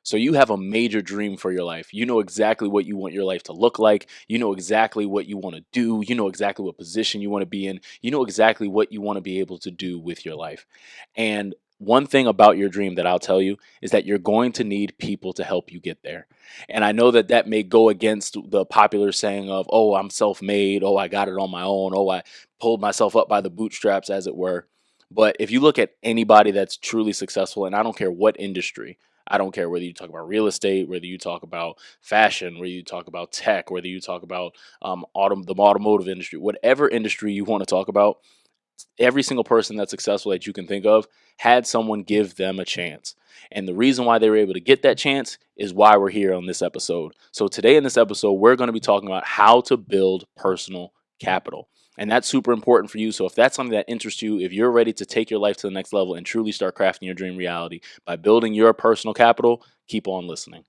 So you have a major dream for your life. You know exactly what you want your life to look like. You know exactly what you want to do. You know exactly what position you want to be in. You know exactly what you want to be able to do with your life. And one thing about your dream that I'll tell you is that you're going to need people to help you get there. And I know that that may go against the popular saying of, oh, I'm self made. Oh, I got it on my own. Oh, I pulled myself up by the bootstraps, as it were. But if you look at anybody that's truly successful, and I don't care what industry, I don't care whether you talk about real estate, whether you talk about fashion, whether you talk about tech, whether you talk about the automotive industry, whatever industry you want to talk about, every single person that's successful that you can think of had someone give them a chance. And the reason why they were able to get that chance is why we're here on this episode. So today in this episode, we're going to be talking about how to build personal capital. And that's super important for you. So if that's something that interests you, if you're ready to take your life to the next level and truly start crafting your dream reality by building your personal capital, keep on listening.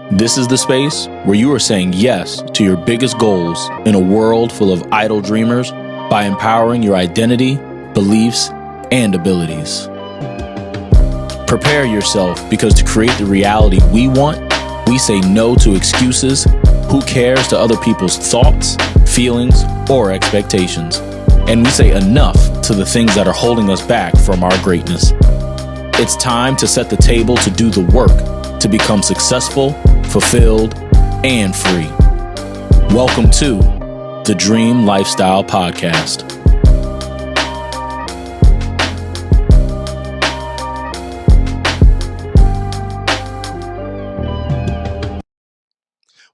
This is the space where you are saying yes to your biggest goals in a world full of idle dreamers by empowering your identity, beliefs, and abilities. Prepare yourself, because to create the reality we want, we say no to excuses, who cares to other people's thoughts, feelings, or expectations. And we say enough to the things that are holding us back from our greatness. It's time to set the table to do the work, to become successful, fulfilled, and free. Welcome to the Dream Lifestyle Podcast.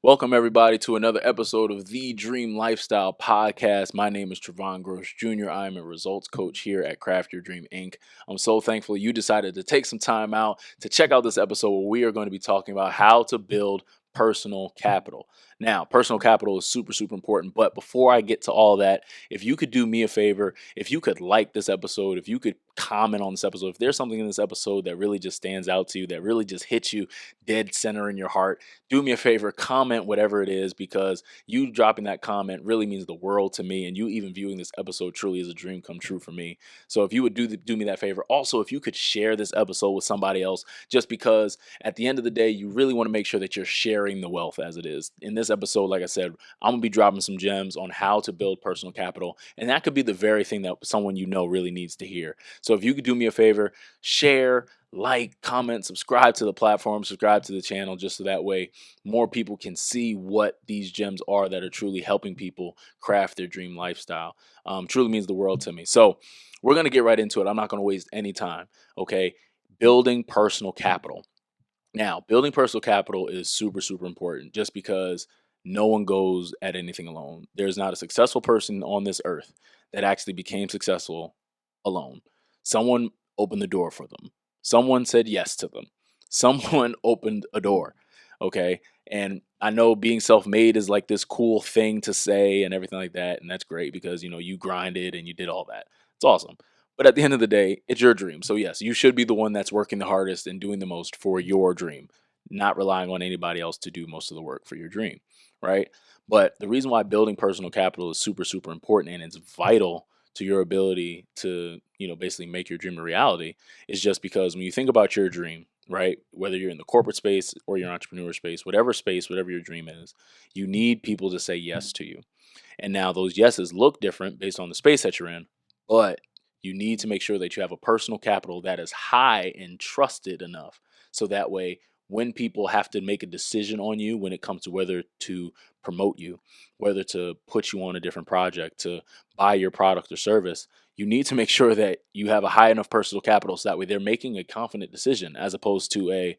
Welcome, everybody, to another episode of the Dream Lifestyle Podcast. My name is Trevón Jr. I am a results coach here at Craft Your Dream, Inc. I'm so thankful you decided to take some time out to check out this episode where we are going to be talking about how to build personal capital. Now, personal capital is super, super important. But before I get to all that, if you could do me a favor, if you could like this episode, if you could comment on this episode, if there's something in this episode that really just stands out to you, that really just hits you dead center in your heart, do me a favor, comment whatever it is, because you dropping that comment really means the world to me. And you even viewing this episode truly is a dream come true for me. So if you would do me that favor, also, if you could share this episode with somebody else, just because at the end of the day, you really want to make sure that you're sharing the wealth as it is. In this episode, like I said, I'm going to be dropping some gems on how to build personal capital. And that could be the very thing that someone you know really needs to hear. So if you could do me a favor, share, like, comment, subscribe to the platform, subscribe to the channel, just so that way more people can see what these gems are that are truly helping people craft their dream lifestyle. Truly means the world to me. So we're going to get right into it. I'm not going to waste any time. Okay. Building personal capital. Now, building personal capital is super, super important, just because no one goes at anything alone. There's not a successful person on this earth that actually became successful alone. Someone opened the door for them. Someone said yes to them. Someone opened a door. Okay. And I know being self-made is like this cool thing to say and everything like that. And that's great because, you grinded and you did all that. It's awesome. But at the end of the day, it's your dream. So yes, you should be the one that's working the hardest and doing the most for your dream, not relying on anybody else to do most of the work for your dream. Right. But the reason why building personal capital is super, super important, and it's vital to your ability to, basically make your dream a reality, is just because when you think about your dream, right, whether you're in the corporate space or your entrepreneur space, whatever your dream is, you need people to say yes to you. And now those yeses look different based on the space that you're in, but you need to make sure that you have a personal capital that is high and trusted enough. So that way, when people have to make a decision on you when it comes to whether to promote you, whether to put you on a different project, to buy your product or service, you need to make sure that you have a high enough personal capital so that way they're making a confident decision, as opposed to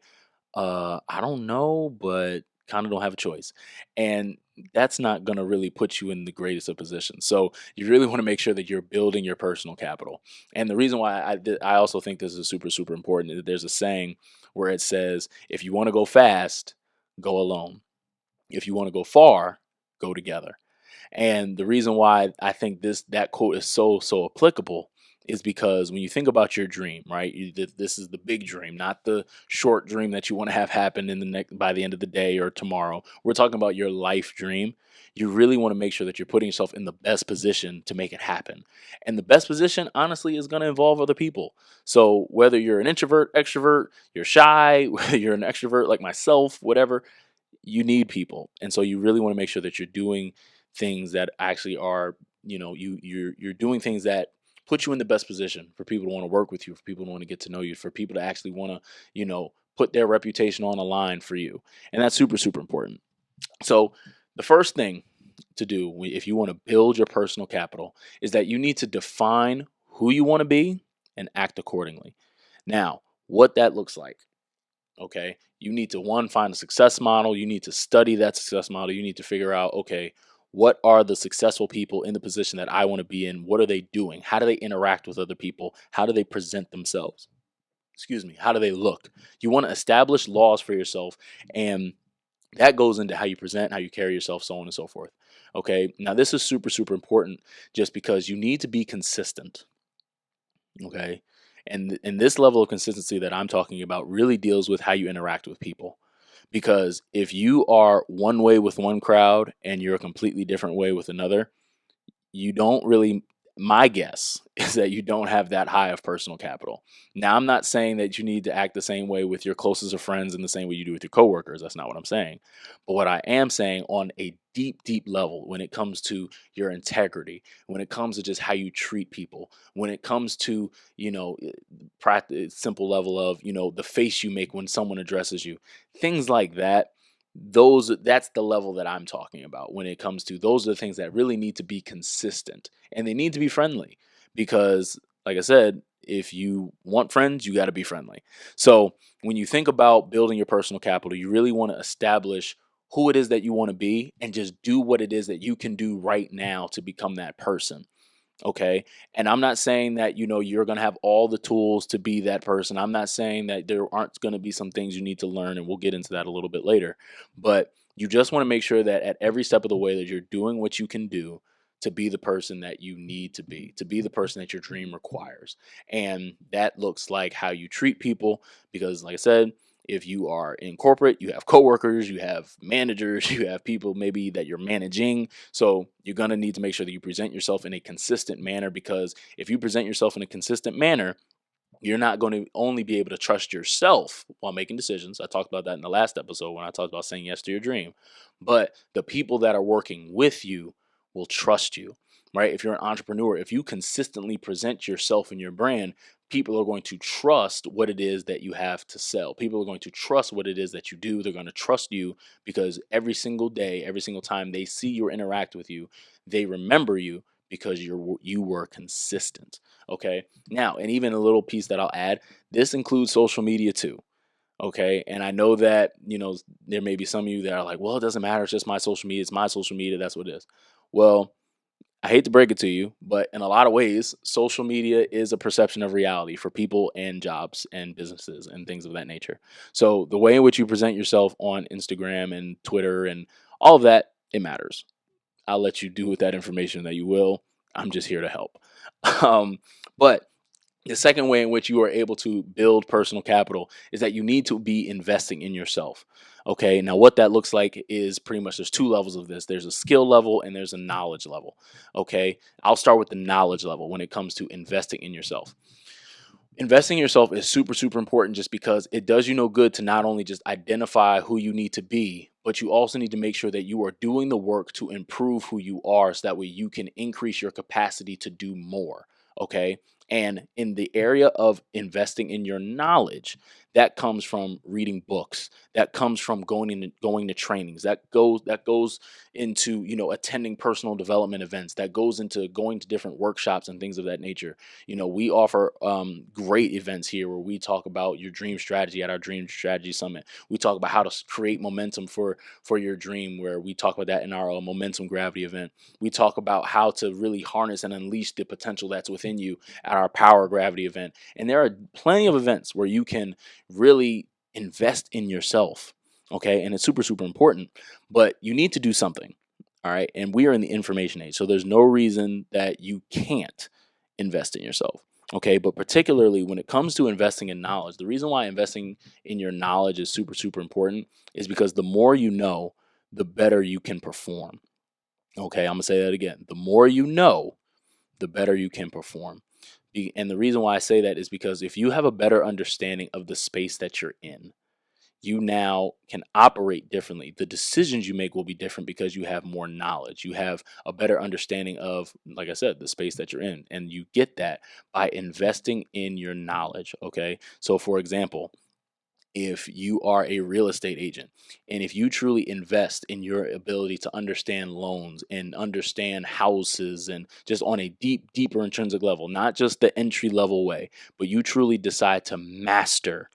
I don't know, but kind of don't have a choice. And that's not going to really put you in the greatest of positions. So you really want to make sure that you're building your personal capital. And the reason why I also think this is super, super important is that there's a saying where it says, if you want to go fast, go alone. If you want to go far, go together. And the reason why I think that quote is so, so applicable is because when you think about your dream, right? This is the big dream, not the short dream that you want to have happen in the next by the end of the day or tomorrow. We're talking about your life dream. You really want to make sure that you're putting yourself in the best position to make it happen. And the best position, honestly, is going to involve other people. So whether you're an introvert, extrovert, you're shy, whether you're an extrovert like myself, whatever, you need people. And so you really want to make sure that you're doing things that actually are, you're doing things that put you in the best position for people to want to work with you, for people to want to get to know you, for people to actually want to, put their reputation on a line for you. And that's super, super important. So the first thing to do if you want to build your personal capital is that you need to define who you want to be and act accordingly. Now, what that looks like. Okay. You need to find a success model. You need to study that success model. You need to figure out, okay, what are the successful people in the position that I want to be in? What are they doing? How do they interact with other people? How do they present themselves? Excuse me. How do they look? You want to establish laws for yourself, and that goes into how you present, how you carry yourself, so on and so forth. Okay. Now, this is super, super important just because you need to be consistent. Okay. And this level of consistency that I'm talking about really deals with how you interact with people. Because if you are one way with one crowd and you're a completely different way with another, you don't really, my guess is that you don't have that high of personal capital. Now, I'm not saying that you need to act the same way with your closest of friends and the same way you do with your coworkers. That's not what I'm saying. But what I am saying on a deep, deep level, when it comes to your integrity, when it comes to just how you treat people, when it comes to, practice, simple level of, the face you make when someone addresses you, things like that, that's the level that I'm talking about when it comes to those are the things that really need to be consistent, and they need to be friendly because like I said, if you want friends, you got to be friendly. So when you think about building your personal capital, you really want to establish who it is that you want to be and just do what it is that you can do right now to become that person. Okay. And I'm not saying that, you're going to have all the tools to be that person. I'm not saying that there aren't going to be some things you need to learn, and we'll get into that a little bit later. But you just want to make sure that at every step of the way that you're doing what you can do to be the person that you need to be the person that your dream requires. And that looks like how you treat people, because like I said, if you are in corporate, you have coworkers, you have managers, you have people maybe that you're managing. So you're going to need to make sure that you present yourself in a consistent manner, because if you present yourself in a consistent manner, you're not going to only be able to trust yourself while making decisions. I talked about that in the last episode when I talked about saying yes to your dream. But the people that are working with you will trust you, right? If you're an entrepreneur, if you consistently present yourself and your brand, people are going to trust what it is that you have to sell. People are going to trust what it is that you do. They're going to trust you because every single day, every single time they see you or interact with you, they remember you because you were consistent. Okay. Now, and even a little piece that I'll add, this includes social media too. Okay. And I know that, there may be some of you that are like, well, it doesn't matter. It's just my social media. It's my social media. That's what it is. Well, I hate to break it to you, but in a lot of ways, social media is a perception of reality for people and jobs and businesses and things of that nature. So the way in which you present yourself on Instagram and Twitter and all of that, it matters. I'll let you do with that information that you will. I'm just here to help. Um, but the second way in which you are able to build personal capital is that you need to be investing in yourself. Okay. Now, what that looks like is pretty much there's two levels of this. There's a skill level and there's a knowledge level. Okay. I'll start with the knowledge level when it comes to investing in yourself. Investing in yourself is super, super important just because it does you no good to not only just identify who you need to be, but you also need to make sure that you are doing the work to improve who you are so that way you can increase your capacity to do more. Okay. And in the area of investing in your knowledge, that comes from reading books. That comes from going to trainings. That goes into attending personal development events. That goes into going to different workshops and things of that nature. We offer great events here where we talk about your dream strategy at our Dream Strategy Summit. We talk about how to create momentum for your dream, where we talk about that in our Momentum Gravity event. We talk about how to really harness and unleash the potential that's within you at our Power Gravity event. And there are plenty of events where you can really invest in yourself. Okay. And it's super, super important, but you need to do something. All right. And we are in the information age. So there's no reason that you can't invest in yourself. Okay, but particularly when it comes to investing in knowledge, the reason why investing in your knowledge is super, super important is because the more you know, the better you can perform. Okay, I'm gonna say that again. The more you know, the better you can perform. And the reason why I say that is because if you have a better understanding of the space that you're in, you now can operate differently. The decisions you make will be different because you have more knowledge. You have a better understanding of, like I said, the space that you're in. And you get that by investing in your knowledge. Okay. So, for example, if you are a real estate agent and if you truly invest in your ability to understand loans and understand houses and just on a deeper intrinsic level, not just the entry level way, but you truly decide to master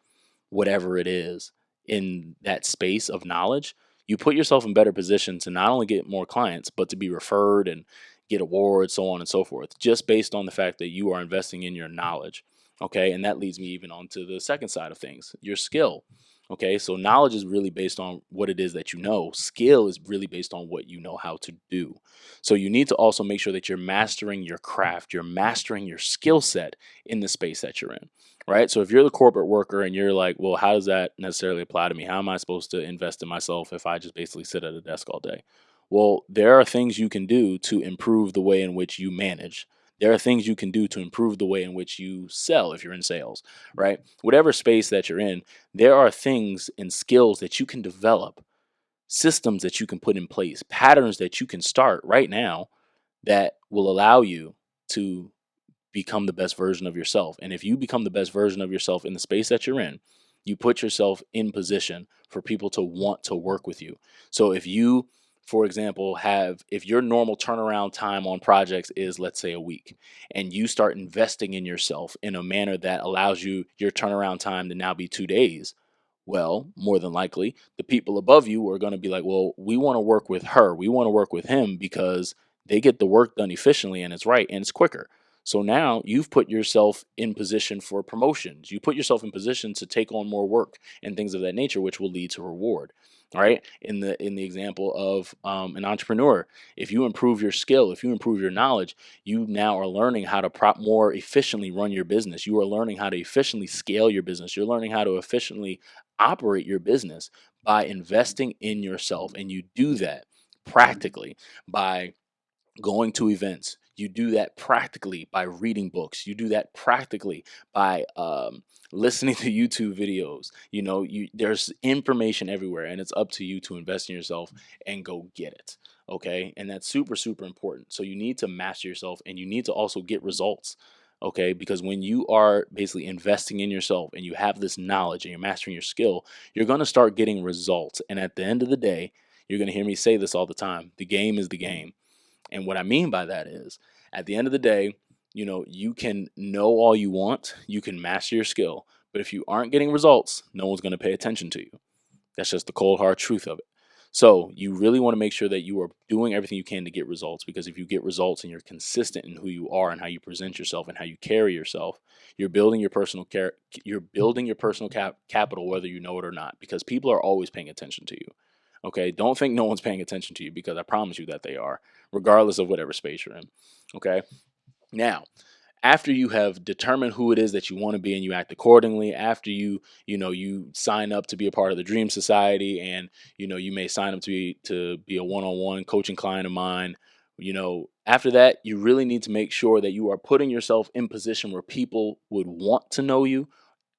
whatever it is in that space of knowledge, you put yourself in better position to not only get more clients, but to be referred and get awards, so on and so forth, just based on the fact that you are investing in your knowledge. Okay. And that leads me even on to the second side of things, your skill. Okay. So knowledge is really based on what it is that you know. Skill is really based on what you know how to do. So you need to also make sure that you're mastering your craft, you're mastering your skill set in the space that you're in. Right. So if you're the corporate worker and you're like, well, how does that necessarily apply to me? How am I supposed to invest in myself if I just basically sit at a desk all day? Well, there are things you can do to improve the way in which you manage. There are things you can do to improve the way in which you sell if you're in sales, right? Whatever space that you're in, there are things and skills that you can develop, systems that you can put in place, patterns that you can start right now that will allow you to become the best version of yourself. And if you become the best version of yourself in the space that you're in, you put yourself in position for people to want to work with you. So if you, for example, if your normal turnaround time on projects is, let's say, a week, and you start investing in yourself in a manner that allows you your turnaround time to now be 2 days, well, more than likely, the people above you are going to be like, well, we want to work with her. We want to work with him because they get the work done efficiently and it's right and it's quicker. So now you've put yourself in position for promotions. You put yourself in position to take on more work and things of that nature, which will lead to reward. All right. In the example of an entrepreneur, if you improve your skill, if you improve your knowledge, you now are learning how to more efficiently run your business. You are learning how to efficiently scale your business. You're learning how to efficiently operate your business by investing in yourself, and you do that practically by going to events. You do that practically by reading books. You do that practically by listening to YouTube videos. There's information everywhere, and it's up to you to invest in yourself and go get it. Okay, and that's super, super important. So you need to master yourself, and you need to also get results. Okay, because when you are basically investing in yourself and you have this knowledge and you're mastering your skill, you're going to start getting results. And at the end of the day, you're going to hear me say this all the time: the game is the game. And what I mean by that is, at the end of the day, you can know all you want, you can master your skill, but if you aren't getting results, no one's going to pay attention to you. That's just the cold hard truth of it. So you really want to make sure that you are doing everything you can to get results, because if you get results and you're consistent in who you are and how you present yourself and how you carry yourself, you're building your personal capital, whether you know it or not, because people are always paying attention to you. Okay, don't think no one's paying attention to you, because I promise you that they are, regardless of whatever space you're in. Okay, now after you have determined who it is that you want to be and you act accordingly, after you sign up to be a part of the Dream Society, and you may sign up to be a one-on-one coaching client of mine. After that, you really need to make sure that you are putting yourself in position where people would want to know you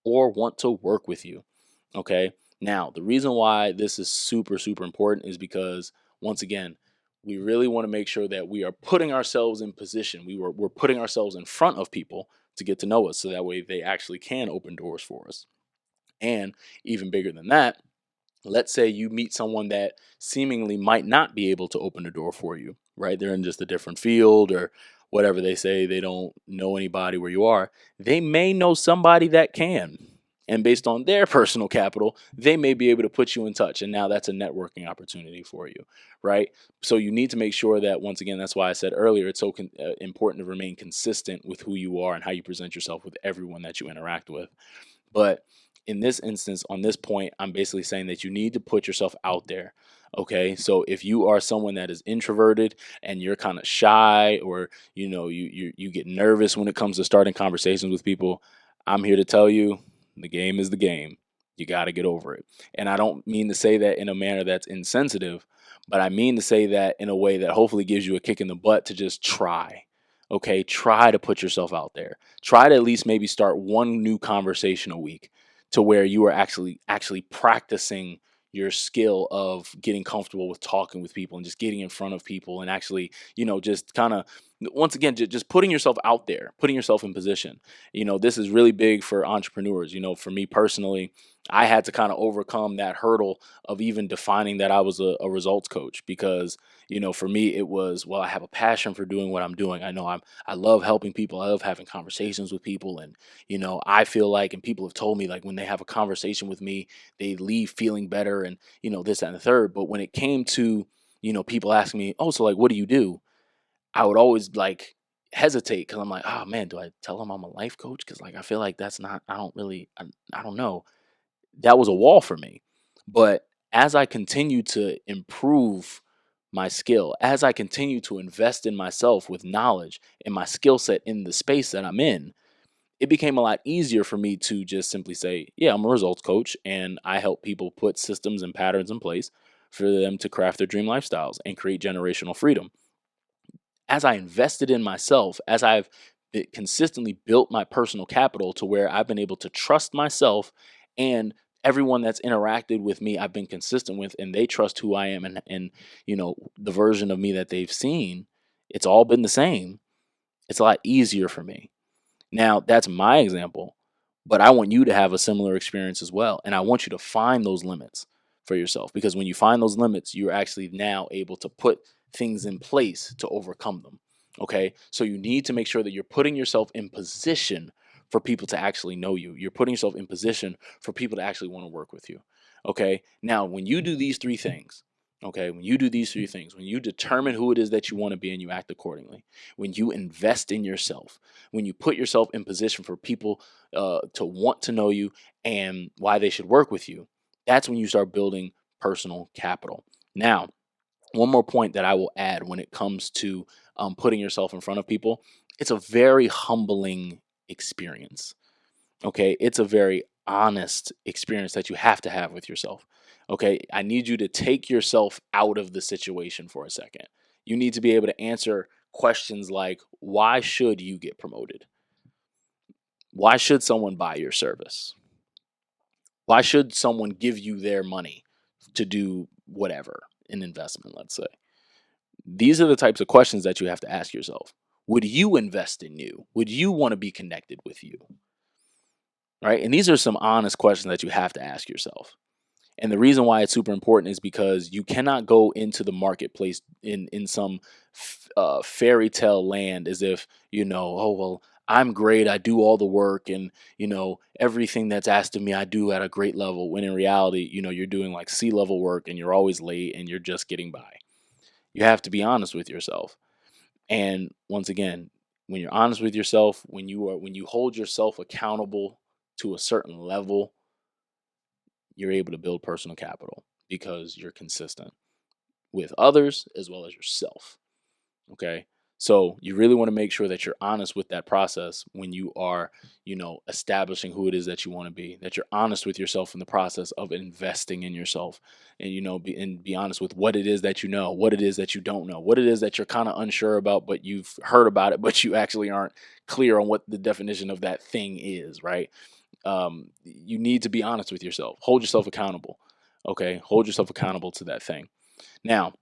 or want to work with you. Okay. Now, the reason why this is super, super important is because, once again, we really want to make sure that we are putting ourselves in position. We're putting ourselves in front of people to get to know us, so that way they actually can open doors for us. And even bigger than that, let's say you meet someone that seemingly might not be able to open the door for you, right? They're in just a different field or whatever. They say they don't know anybody where you are. They may know somebody that can. And based on their personal capital, they may be able to put you in touch. And now that's a networking opportunity for you, right? So you need to make sure that, once again, that's why I said earlier, it's so important to remain consistent with who you are and how you present yourself with everyone that you interact with. But in this instance, on this point, I'm basically saying that you need to put yourself out there. Okay. So if you are someone that is introverted and you're kind of shy, or, you get nervous when it comes to starting conversations with people, I'm here to tell you the game is the game. You got to get over it. And I don't mean to say that in a manner that's insensitive, but I mean to say that in a way that hopefully gives you a kick in the butt to just try. Okay. Try to put yourself out there. Try to at least maybe start one new conversation a week, to where you are actually practicing your skill of getting comfortable with talking with people and just getting in front of people, and actually, just kind of, once again, just putting yourself out there, putting yourself in position. This is really big for entrepreneurs. For me personally, I had to kind of overcome that hurdle of even defining that I was a results coach, because for me it was, well, I have a passion for doing what I'm doing. I love helping people. I love having conversations with people. And I feel like, and people have told me, like, when they have a conversation with me, they leave feeling better, and this, that, and the third. But when it came to people asking me, oh, so, like, what do you do, I would always, like, hesitate, because I'm like, oh man, do I tell them I'm a life coach? Because, like, I feel like that's not, I don't know. That was a wall for me. But as I continue to improve my skill, as I continue to invest in myself with knowledge and my skill set in the space that I'm in, it became a lot easier for me to just simply say, yeah, I'm a results coach, and I help people put systems and patterns in place for them to craft their dream lifestyles and create generational freedom. As I invested in myself, as I've consistently built my personal capital to where I've been able to trust myself, and everyone that's interacted with me, I've been consistent with, and they trust who I am, and the version of me that they've seen, it's all been the same. It's a lot easier for me. Now, that's my example, but I want you to have a similar experience as well. And I want you to find those limits for yourself, because when you find those limits, you're actually now able to put things in place to overcome them. Okay. So you need to make sure that you're putting yourself in position for people to actually know you. You're putting yourself in position for people to actually want to work with you. Okay. Now, when you do these three things, when you determine who it is that you want to be and you act accordingly, when you invest in yourself, when you put yourself in position for people to want to know you and why they should work with you, that's when you start building personal capital. Now, one more point that I will add when it comes to putting yourself in front of people, it's a very humbling experience. Okay. It's a very honest experience that you have to have with yourself. Okay. I need you to take yourself out of the situation for a second. You need to be able to answer questions like, why should you get promoted? Why should someone buy your service? Why should someone give you their money to do whatever, an investment, let's say? These are the types of questions that you have to ask yourself. Would you invest in you? Would you want to be connected with you? Right? And these are some honest questions that you have to ask yourself. And the reason why it's super important is because you cannot go into the marketplace in some fairy tale land as if, oh, well, I'm great. I do all the work, and, everything that's asked of me, I do at a great level. When in reality, you're doing like C-level work, and you're always late, and you're just getting by. You have to be honest with yourself. And once again, when you're honest with yourself, when you hold yourself accountable to a certain level, you're able to build personal capital because you're consistent with others as well as yourself. Okay. So you really want to make sure that you're honest with that process when you are, establishing who it is that you want to be, that you're honest with yourself in the process of investing in yourself, and, be honest with what it is that you know, what it is that you don't know, what it is that you're kind of unsure about, but you've heard about it, but you actually aren't clear on what the definition of that thing is, right? You need to be honest with yourself. Hold yourself accountable. Okay. Hold yourself accountable to that thing. Now,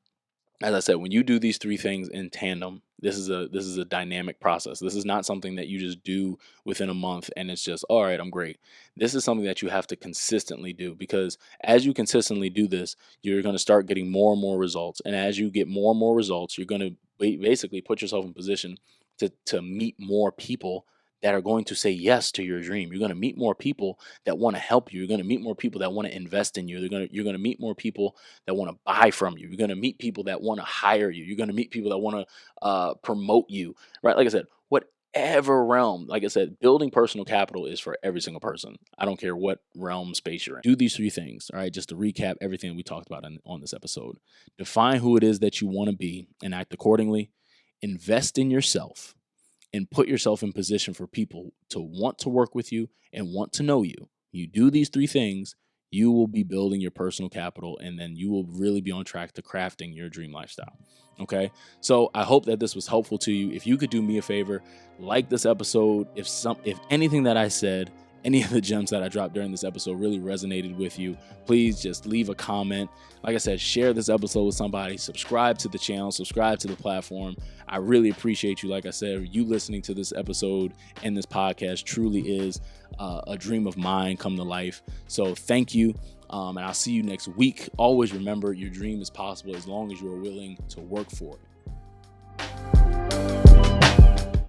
as I said, when you do these three things in tandem, this is a dynamic process. This is not something that you just do within a month and it's just, all right, I'm great. This is something that you have to consistently do, because as you consistently do this, you're going to start getting more and more results. And as you get more and more results, you're going to basically put yourself in position to meet more people that are going to say yes to your dream. You're going to meet more people that want to help you. You're going to meet more people that want to invest in you. You're going to meet more people that want to buy from you. You're going to meet people that want to hire you. You're going to meet people that want to promote you, right? Like I said, whatever realm. Like I said, building personal capital is for every single person. I don't care what realm space you're in. Do these 3 things, all right? Just to recap everything we talked about on this episode. Define who it is that you want to be and act accordingly. Invest in yourself and put yourself in position for people to want to work with you and want to know you. You do these 3 things, you will be building your personal capital, and then you will really be on track to crafting your dream lifestyle. Okay. So I hope that this was helpful to you. If you could do me a favor, like this episode. If anything that I said, any of the gems that I dropped during this episode really resonated with you, please just leave a comment. Like I said, share this episode with somebody, subscribe to the channel, subscribe to the platform. I really appreciate you. Like I said, you listening to this episode and this podcast truly is a dream of mine come to life. So thank you. And I'll see you next week. Always remember, your dream is possible as long as you are willing to work for it.